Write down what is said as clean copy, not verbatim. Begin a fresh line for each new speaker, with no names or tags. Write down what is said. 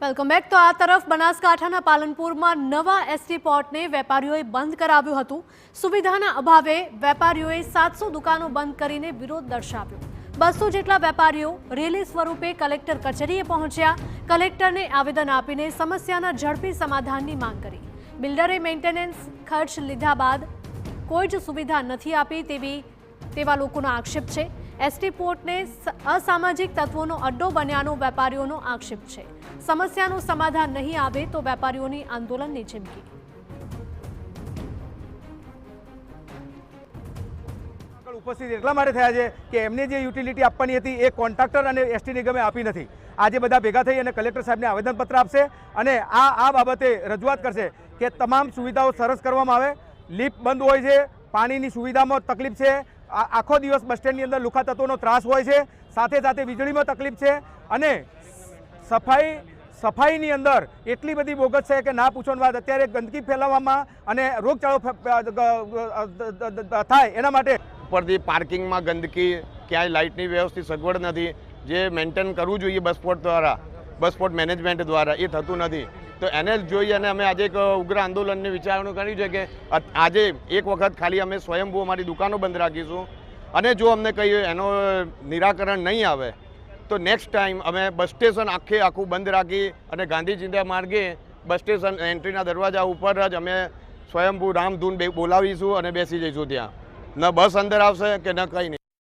Welcome back. તો આ તરફ બનાસકાંઠાના પાલનપુરમાં નવા એસટી પોર્ટને વેપારીઓએ બંધ કરાવ્યું હતું। સુવિધાના અભાવે વેપારીઓએ 700 દુકાનો બંધ કરીને વિરોધ દર્શાવ્યો। 200 જેટલા વેપારીઓ રેલી સ્વરૂપે કલેક્ટર કચેરીએ પહોંચ્યા। કલેક્ટરને આવેદન આપીને સમસ્યાના ઝડપી સમાધાનની માંગ કરી। બિલ્ડરે મેન્ટેનન્સ ખર્ચ લીધા બાદ કોઈ જ સુવિધા નથી આપી તેવા લોકોનો આક્ષેપ છે। એસટી પોર્ટને અસામાજિક તત્વોનો અડ્ડો બન્યાનો વેપારીઓનો આક્ષેપ છે। સમસ્યાનું સમાધાન નહીં આવે તો વેપારીઓની આંદોલનની ચીમકી।
ઉપસ્થિત એટલા માટે થયા છે કે એમને જે યુટિલિટી આપવાની હતી એ કોન્ટ્રાક્ટર અને એસટી નિગમે આપી નથી। આજે બધા ભેગા થઈ અને કલેક્ટર સાહેબને આવેદનપત્ર આપશે અને આ બાબતે રજૂઆત કરશે કે તમામ સુવિધાઓ સરસ કરવામાં આવે। લિફ્ટ બંધ હોય છે, પાણીની સુવિધામાં તકલીફ છે, આખો દિવસ બસ સ્ટેન્ડની અંદર લુખા તત્વોનો ત્રાસ હોય છે, સાથે સાથે વીજળીમાં તકલીફ છે અને સફાઈની અંદર એટલી બધી બોગસ છે કે ના પૂછવાની વાત। અત્યારે ગંદકી ફેલાવવામાં અને રોગચાળો થાય એના માટે
ઉપરથી પાર્કિંગમાં ગંદકી, ક્યાંય લાઇટની વ્યવસ્થિત સગવડ નથી। જે મેન્ટેન કરવું જોઈએ બસ સ્પોટ મેનેજમેન્ટ દ્વારા એ થતું નથી। તો એને જોઈ અને અમે આજે એક ઉગ્ર આંદોલનની વિચારણા કરી છે કે આજે એક વખત ખાલી અમે સ્વયંભૂ અમારી દુકાનો બંધ રાખીશું અને જો અમને કંઈ એનો નિરાકરણ નહીં આવે તો નેક્સ્ટ ટાઈમ અમે બસ સ્ટેશન આખું બંધ રાખી અને ગાંધી ચિંતા માર્ગે બસ સ્ટેશન એન્ટ્રીના દરવાજા ઉપર જ અમે સ્વયંભૂ રામધૂન બોલાવીશું અને બેસી જઈશું। ત્યાં ન બસ અંદર આવશે કે ન કંઈ નહીં।